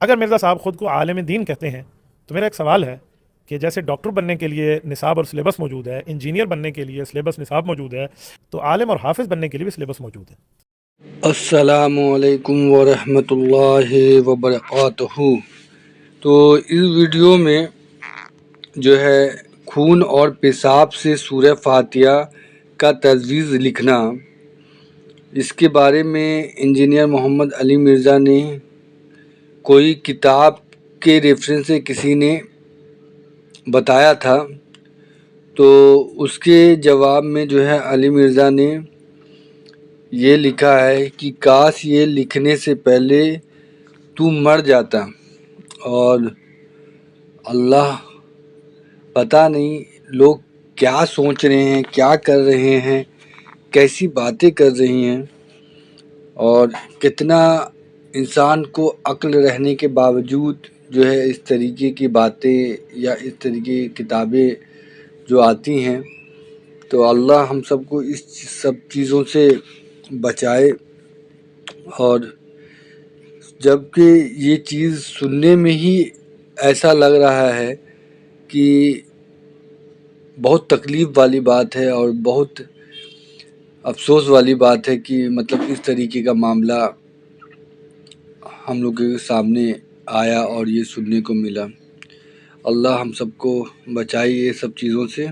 اگر مرزا صاحب خود کو عالم دین کہتے ہیں تو میرا ایک سوال ہے کہ جیسے ڈاکٹر بننے کے لیے نصاب اور سلیبس موجود ہے، انجینئر بننے کے لیے سلیبس نصاب موجود ہے، تو عالم اور حافظ بننے کے لیے بھی سلیبس موجود ہے۔ السلام علیکم ورحمۃ اللہ وبرکاتہ۔ تو اس ویڈیو میں جو ہے خون اور پیشاب سے سورہ فاتحہ کا تجویز لکھنا، اس کے بارے میں انجینئر محمد علی مرزا نے کوئی کتاب کے ریفرنس سے کسی نے بتایا تھا، تو اس کے جواب میں جو ہے علی مرزا نے یہ لکھا ہے کہ کاش یہ لکھنے سے پہلے تو مر جاتا، اور اللہ پتہ نہیں لوگ کیا سوچ رہے ہیں، کیا کر رہے ہیں، کیسی باتیں کر رہی ہیں، اور کتنا انسان کو عقل رہنے کے باوجود جو ہے اس طریقے کی باتیں یا اس طریقے کی کتابیں جو آتی ہیں۔ تو اللہ ہم سب کو اس سب چیزوں سے بچائے، اور جب کہ یہ چیز سننے میں ہی ایسا لگ رہا ہے کہ بہت تکلیف والی بات ہے اور بہت افسوس والی بات ہے کہ مطلب اس طریقے کا معاملہ ہم لوگ کے سامنے آیا اور یہ سننے کو ملا۔ اللہ ہم سب کو بچائے یہ سب چیزوں سے،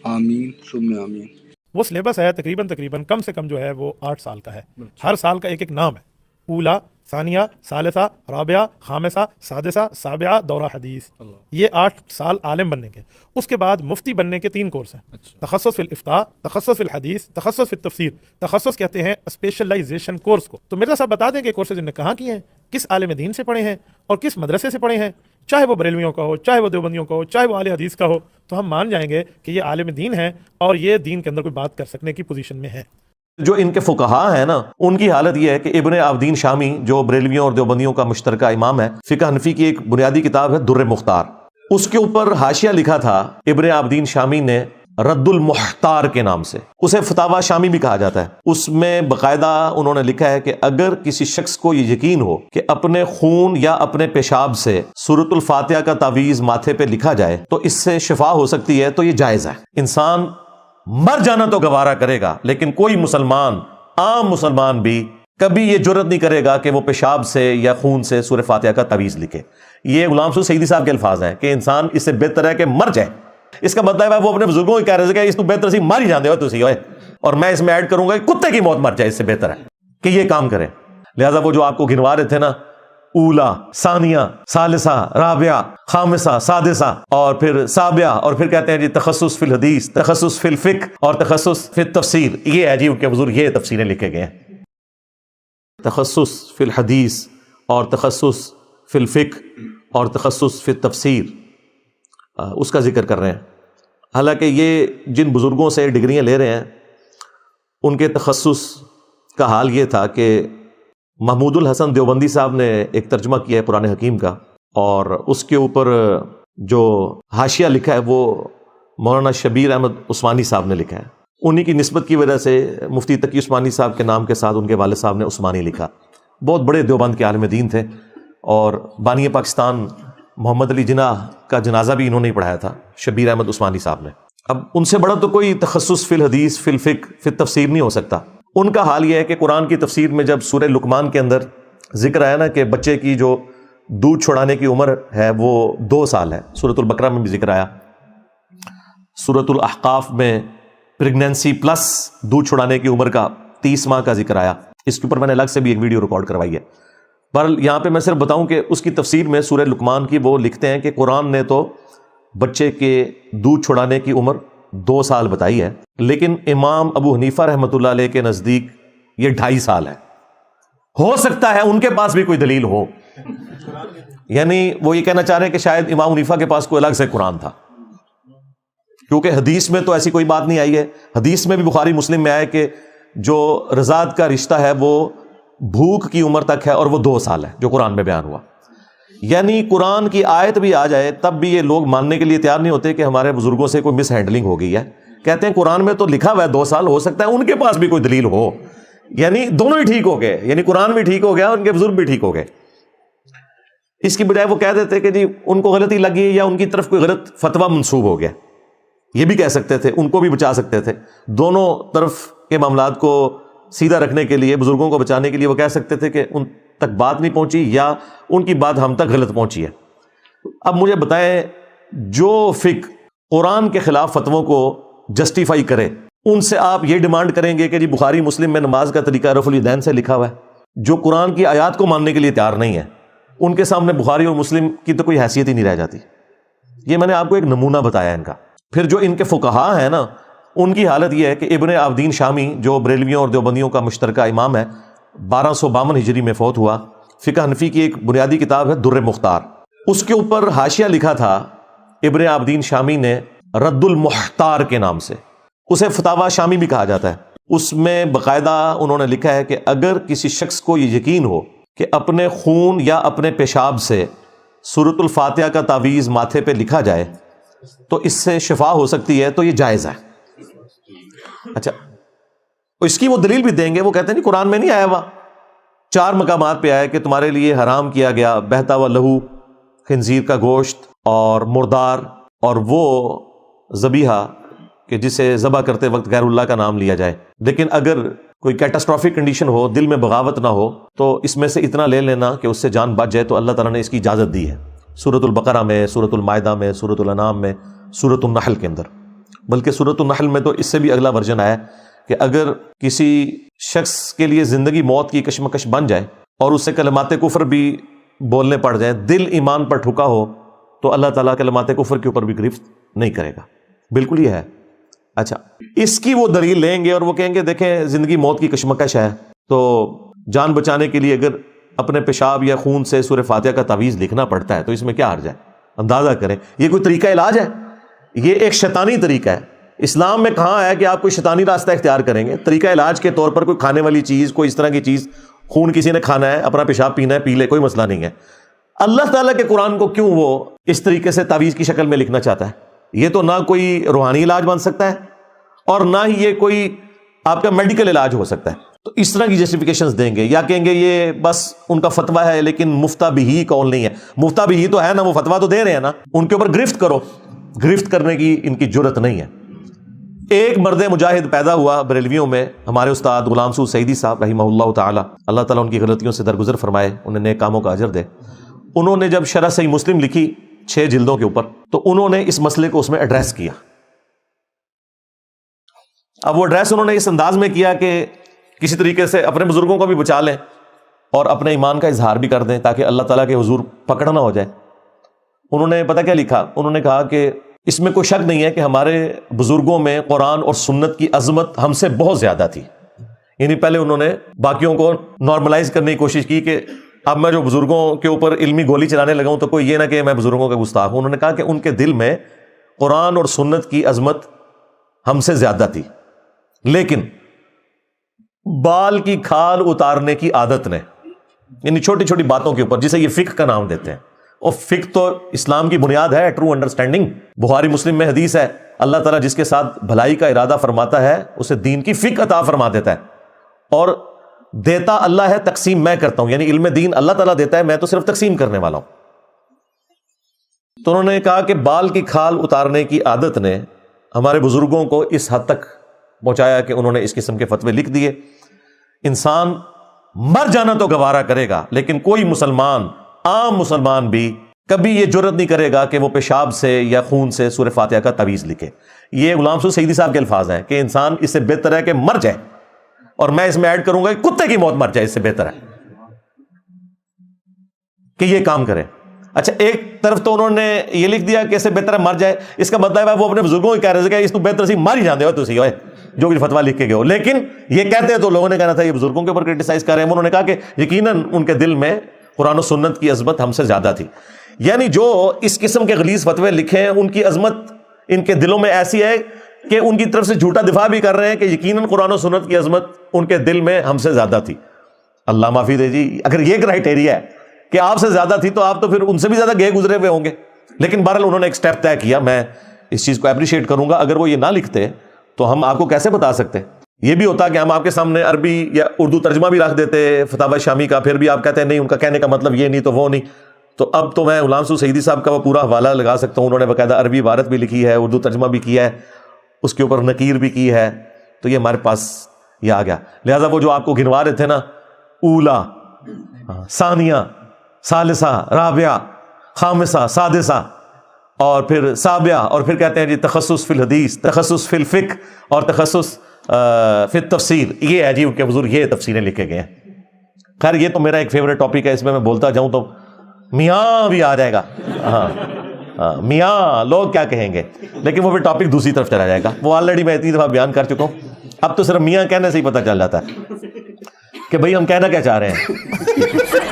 آمین ثم آمین۔ وہ سلیبس ہے تقریباً کم سے کم جو ہے وہ 8 سال کا ہے۔ ہر سال کا ایک نام ہے، اولا، ثانیہ، ثالثہ، رابعہ، خامسہ، سادسہ، سابعہ، دورہ حدیث۔ یہ 8 سال عالم بننے کے۔ اس کے بعد مفتی بننے کے 3 کورس ہیں، تخصص فی الافتاء، تخصص فی الحدیث، تخصص فی التفسیر۔ تخصص کہتے ہیں اسپیشلائزیشن کورس کو۔ تو مرزا صاحب بتا دیں کہ کورسز انہوں نے کہاں کیے ہیں، کس عالم دین سے پڑھے ہیں اور کس مدرسے سے پڑھے ہیں، چاہے وہ بریلویوں کا ہو، چاہے وہ دیوبندیوں کا ہو، چاہے وہ اہل حدیث کا ہو، تو ہم مان جائیں گے کہ یہ عالم دین ہے اور یہ دین کے اندر کوئی بات کر سکنے کی پوزیشن میں ہے۔ جو ان کے فقہا ہیں نا، ان کی حالت یہ ہے کہ ابن عابدین شامی جو بریلویوں اور دیوبندیوں کا مشترکہ امام ہے، فقہ حنفی کی ایک بنیادی کتاب ہے در مختار، اس کے اوپر حاشیہ لکھا تھا ابن عابدین شامی نے رد المحتار کے نام سے، اسے فتاوی شامی بھی کہا جاتا ہے۔ اس میں باقاعدہ انہوں نے لکھا ہے کہ اگر کسی شخص کو یہ یقین ہو کہ اپنے خون یا اپنے پیشاب سے سورۃ الفاتحہ کا تعویذ ماتھے پہ لکھا جائے تو اس سے شفا ہو سکتی ہے، تو یہ جائز ہے۔ انسان مر جانا تو گوارا کرے گا، لیکن کوئی مسلمان، عام مسلمان بھی کبھی یہ جرت نہیں کرے گا کہ وہ پیشاب سے یا خون سے سورہ فاتحہ کا تعویذ لکھے۔ یہ غلام سعود سعیدی صاحب کے الفاظ ہیں کہ انسان اس سے بہتر ہے کہ مر جائے۔ اس کا مطلب ہے وہ اپنے بزرگوں کو کہہ رہے تھے کہ اس کو بہتر سی مار ہی جاندے ہو تسی ہوئے، اور میں اس میں ایڈ کروں گا کہ کتے کی موت مر جائے، اس سے بہتر ہے کہ یہ کام کریں۔ لہٰذا وہ جو آپ کو گنوا رہے تھے نا، اولا، ثانیہ، ثالثہ، رابعہ، خامسہ، سادسہ، اور پھر سابعہ، اور پھر کہتے ہیں جی تخصص فی الحدیث، تخصص فی الفقہ اور تخصص فی التفسیر، یہ ہے جی ان کے حضور یہ تفسیریں لکھے گئے ہیں۔ تخصص فی الحدیث اور تخصص فی الفقہ اور تخصص فی التفسیر، اس کا ذکر کر رہے ہیں۔ حالانکہ یہ جن بزرگوں سے ڈگریاں لے رہے ہیں ان کے تخصص کا حال یہ تھا کہ محمود الحسن دیوبندی صاحب نے ایک ترجمہ کیا ہے قرآن حکیم کا، اور اس کے اوپر جو حاشیہ لکھا ہے وہ مولانا شبیر احمد عثمانی صاحب نے لکھا ہے۔ انہی کی نسبت کی وجہ سے مفتی تقی عثمانی صاحب کے نام کے ساتھ ان کے والد صاحب نے عثمانی لکھا۔ بہت بڑے دیوبند کے عالم دین تھے، اور بانی پاکستان محمد علی جناح کا جنازہ بھی انہوں نے پڑھایا تھا، شبیر احمد عثمانی صاحب نے۔ اب ان سے بڑا تو کوئی تخصص فی الحدیث، فی الفقہ، فی التفسیر نہیں ہو سکتا۔ ان کا حال یہ ہے کہ قرآن کی تفسیر میں جب سورہ لقمان کے اندر ذکر آیا نا کہ بچے کی جو دودھ چھڑانے کی عمر ہے وہ 2 سال ہے، سورۃ البقرہ میں بھی ذکر آیا، سورۃ الاحقاف میں پریگنینسی پلس دودھ چھڑانے کی عمر کا 30 ماہ کا ذکر آیا۔ اس کے اوپر میں نے الگ سے بھی ایک ویڈیو ریکارڈ کروائی ہے، پر یہاں پہ میں صرف بتاؤں کہ اس کی تفسیر میں سورہ لقمان کی وہ لکھتے ہیں کہ قرآن نے تو بچے کے دودھ چھڑانے کی عمر 2 سال بتائی ہے، لیکن امام ابو حنیفہ رحمۃ اللہ علیہ کے نزدیک یہ 2.5 سال ہے۔ ہو سکتا ہے ان کے پاس بھی کوئی دلیل ہو، یعنی وہ یہ کہنا چاہ رہے ہیں کہ شاید امام حنیفہ کے پاس کوئی الگ سے قرآن تھا، کیونکہ حدیث میں تو ایسی کوئی بات نہیں آئی ہے۔ حدیث میں بھی بخاری مسلم میں آیا کہ جو رضاعت کا رشتہ ہے وہ بھوک کی عمر تک ہے، اور وہ 2 سال ہے جو قرآن میں بیان ہوا۔ یعنی قرآن کی آیت بھی آ جائے تب بھی یہ لوگ ماننے کے لیے تیار نہیں ہوتے کہ ہمارے بزرگوں سے کوئی مس ہینڈلنگ ہو گئی ہے۔ کہتے ہیں قرآن میں تو لکھا ہوا ہے 2 سال، ہو سکتا ہے ان کے پاس بھی کوئی دلیل ہو۔ یعنی دونوں ہی ٹھیک ہو گئے، یعنی قرآن بھی ٹھیک ہو گیا، ان کے بزرگ بھی ٹھیک ہو گئے۔ اس کی بجائے وہ کہہ دیتے کہ جی ان کو غلطی لگی یا ان کی طرف کوئی غلط فتویٰ منسوب ہو گیا، یہ بھی کہہ سکتے تھے، ان کو بھی بچا سکتے تھے۔ دونوں طرف کے معاملات کو سیدھا رکھنے کے لیے، بزرگوں کو بچانے کے لیے وہ کہہ سکتے تھے کہ ان تک بات نہیں پہنچی یا ان کی بات ہم تک غلط پہنچی ہے۔ اب مجھے بتائیں، جو فقہ قرآن کے خلاف فتووں کو جسٹیفائی کرے، ان سے آپ یہ ڈیمانڈ کریں گے کہ جی بخاری مسلم میں نماز کا طریقہ رفع الیدین سے لکھا ہوا ہے؟ جو قرآن کی آیات کو ماننے کے لیے تیار نہیں ہے، ان کے سامنے بخاری اور مسلم کی تو کوئی حیثیت ہی نہیں رہ جاتی۔ یہ میں نے آپ کو ایک نمونہ بتایا ان کا۔ پھر جو ان کے فقہا ہیں نا، ان کی حالت یہ ہے کہ ابن عابدین شامی جو بریلویوں اور دیوبندیوں کا مشترکہ امام ہے، 1252 ہجری میں فوت ہوا، فقہ حنفی کی ایک بنیادی کتاب ہے در مختار، اس کے اوپر حاشیہ لکھا تھا ابن عابدین شامی نے رد المحتار کے نام سے، اسے فتاوی شامی بھی کہا جاتا ہے۔ اس میں باقاعدہ انہوں نے لکھا ہے کہ اگر کسی شخص کو یہ یقین ہو کہ اپنے خون یا اپنے پیشاب سے سورۃ الفاتحہ کا تعویذ ماتھے پہ لکھا جائے تو اس سے شفا ہو سکتی ہے، تو یہ جائز ہے۔ اچھا، اس کی وہ دلیل بھی دیں گے، وہ کہتے ہیں نہیں قرآن میں نہیں آیا ہوا، 4 مقامات پہ آیا کہ تمہارے لیے حرام کیا گیا بہتا ہوا لہو، خنزیر کا گوشت اور مردار، اور وہ ذبیحہ کہ جسے ذبح کرتے وقت غیر اللہ کا نام لیا جائے۔ لیکن اگر کوئی کیٹاسٹرافک کنڈیشن ہو، دل میں بغاوت نہ ہو، تو اس میں سے اتنا لے لینا کہ اس سے جان بچ جائے، تو اللہ تعالیٰ نے اس کی اجازت دی ہے، سورۃ البقرہ میں، سورۃ المائدہ میں، سورۃ الانعام میں، سورۃ النحل کے اندر۔ بلکہ سورۃ النحل میں تو اس سے بھی اگلا ورژن آیا کہ اگر کسی شخص کے لیے زندگی موت کی کشمکش بن جائے اور اس سے کلمات کفر بھی بولنے پڑ جائیں، دل ایمان پر ٹھکا ہو، تو اللہ تعالیٰ کلمات کفر کے اوپر بھی گرفت نہیں کرے گا۔ بالکل یہ ہے۔ اچھا، اس کی وہ دلیل لیں گے اور وہ کہیں گے دیکھیں زندگی موت کی کشمکش ہے، تو جان بچانے کے لیے اگر اپنے پیشاب یا خون سے سورہ فاتحہ کا تعویذ لکھنا پڑتا ہے تو اس میں کیا حرج ہے؟ اندازہ کریں، یہ کوئی طریقہ علاج ہے؟ یہ ایک شیطانی طریقہ ہے۔ اسلام میں کہاں ہے کہ آپ کوئی شیطانی راستہ اختیار کریں گے؟ طریقہ علاج کے طور پر کوئی کھانے والی چیز، کوئی اس طرح کی چیز، خون کسی نے کھانا ہے، اپنا پیشاب پینا ہے، پی لے، کوئی مسئلہ نہیں ہے۔ اللہ تعالیٰ کے قرآن کو کیوں وہ اس طریقے سے تعویذ کی شکل میں لکھنا چاہتا ہے؟ یہ تو نہ کوئی روحانی علاج بن سکتا ہے اور نہ ہی یہ کوئی آپ کا میڈیکل علاج ہو سکتا ہے۔ تو اس طرح کی جسٹیفیکیشنز دیں گے، یا کہیں گے یہ بس ان کا فتویٰ ہے لیکن مفتہ بھی قول نہیں ہے۔ مفتہ بھی تو ہے نا، وہ فتویٰ تو دے رہے ہیں نا، ان کے اوپر گرفت کرو۔ گرفت کرنے کی ان کی جرت نہیں ہے۔ ایک مرد مجاہد پیدا ہوا بریلویوں میں، ہمارے استاد غلام سعود سعیدی صاحب رحمہ اللہ تعالی، اللہ تعالیٰ ان کی غلطیوں سے درگزر فرمائے، انہیں نیک کاموں کا اجر دے۔ انہوں نے جب شرح صحیح مسلم لکھی 6 جلدوں کے اوپر، تو انہوں نے اس مسئلے کو اس میں ایڈریس کیا۔ اب وہ ایڈریس انہوں نے اس انداز میں کیا کہ کسی طریقے سے اپنے بزرگوں کو بھی بچا لیں اور اپنے ایمان کا اظہار بھی کر دیں تاکہ اللہ تعالیٰ کے حضور پکڑ نہ ہو جائے۔ انہوں نے پتہ کیا لکھا؟ انہوں نے کہا کہ اس میں کوئی شک نہیں ہے کہ ہمارے بزرگوں میں قرآن اور سنت کی عظمت ہم سے بہت زیادہ تھی۔ یعنی پہلے انہوں نے باقیوں کو نارملائز کرنے کی کوشش کی کہ اب میں جو بزرگوں کے اوپر علمی گولی چلانے لگا ہوں تو کوئی یہ نہ کہ میں بزرگوں کا گستاخ ہوں۔ انہوں نے کہا کہ ان کے دل میں قرآن اور سنت کی عظمت ہم سے زیادہ تھی، لیکن بال کی کھال اتارنے کی عادت نے، یعنی چھوٹی چھوٹی باتوں کے اوپر، جسے یہ فقہ کا نام دیتے ہیں، اور فقہ تو اسلام کی بنیاد ہے، ٹرو انڈرسٹینڈنگ۔ بخاری مسلم میں حدیث ہے، اللہ تعالیٰ جس کے ساتھ بھلائی کا ارادہ فرماتا ہے اسے دین کی فقہ عطا فرما دیتا ہے، اور دیتا اللہ ہے، تقسیم میں کرتا ہوں، یعنی علم دین اللہ تعالیٰ دیتا ہے، میں تو صرف تقسیم کرنے والا ہوں۔ تو انہوں نے کہا کہ بال کی کھال اتارنے کی عادت نے ہمارے بزرگوں کو اس حد تک پہنچایا کہ انہوں نے اس قسم کے فتوے لکھ دیے۔ انسان مر جانا تو گوارا کرے گا، لیکن کوئی مسلمان، عام مسلمان بھی کبھی یہ جرت نہیں کرے گا کہ وہ پیشاب سے یا خون سے سورہ فاتحہ کا تعویذ لکھے۔ یہ غلام سعود سعیدی صاحب کے الفاظ ہیں کہ انسان اس سے بہتر ہے کہ مر جائے، اور میں اس میں ایڈ کروں گا کہ کتے کی موت مر جائے، اس سے بہتر ہے کہ یہ کام کرے۔ اچھا، ایک طرف تو انہوں نے یہ لکھ دیا کہ اس سے بہتر ہے مر جائے، اس کا مطلب ہے وہ اپنے بزرگوں کو کہہ رہے تھے کہ اس کو بہتر سی مار ہی جاندے ہو تسی ہوئے جو کچھ فتویٰ لکھ کے گئے ہو۔ لیکن یہ کہتے تو لوگوں نے کہنا تھا یہ بزرگوں کے اوپر کرٹیسائز کر رہے ہیں۔ انہوں نے کہا کہ یقیناً ان کے دل میں قرآن و سنت کی عظمت ہم سے زیادہ تھی، یعنی جو اس قسم کے غلیظ فتوے لکھے ہیں ان کی عظمت ان کے دلوں میں ایسی ہے کہ ان کی طرف سے جھوٹا دفاع بھی کر رہے ہیں کہ یقیناً قرآن و سنت کی عظمت ان کے دل میں ہم سے زیادہ تھی۔ اللہ معافی دے جی، اگر یہ کرائٹیریا ہے کہ آپ سے زیادہ تھی تو آپ تو پھر ان سے بھی زیادہ گئے گزرے ہوئے ہوں گے۔ لیکن بہرحال انہوں نے ایک سٹیپ طے کیا، میں اس چیز کو اپریشیٹ کروں گا۔ اگر وہ یہ نہ لکھتے تو ہم آپ کو کیسے بتا سکتے؟ یہ بھی ہوتا کہ ہم آپ کے سامنے عربی یا اردو ترجمہ بھی رکھ دیتے فتاوی شامی کا، پھر بھی آپ کہتے ہیں نہیں ان کا کہنے کا مطلب یہ نہیں تو وہ نہیں، تو اب تو میں غلام سعود سعیدی صاحب کا وہ پورا حوالہ لگا سکتا ہوں، انہوں نے باقاعدہ عربی عبارت بھی لکھی ہے، اردو ترجمہ بھی کیا ہے، اس کے اوپر نکیر بھی کی ہے، تو یہ ہمارے پاس یہ آ گیا. لہٰذا وہ جو آپ کو گنوا رہے تھے نا، اولا، ثانیہ، ثالثہ، رابعہ، خامسہ، سادسہ، اور پھر سابعہ، اور پھر کہتے ہیں جی تخصص فی الحدیث، تخصص فی الفقہ، اور تخصص فی التفسیر، یہ ہے جی ان کے حضور یہ تفسیریں لکھے گئے ہیں. خیر یہ تو میرا ایک فیوریٹ ٹاپک ہے، اس میں بولتا جاؤں تو میاں بھی آ جائے گا. ہاں میاں لوگ کیا کہیں گے، لیکن وہ پھر ٹاپک دوسری طرف چلا جائے گا، وہ آلریڈی میں اتنی دفعہ بیان کر چکا ہوں. اب تو صرف میاں کہنے سے ہی پتہ چل جاتا ہے کہ بھئی ہم کہنا کیا چاہ رہے ہیں.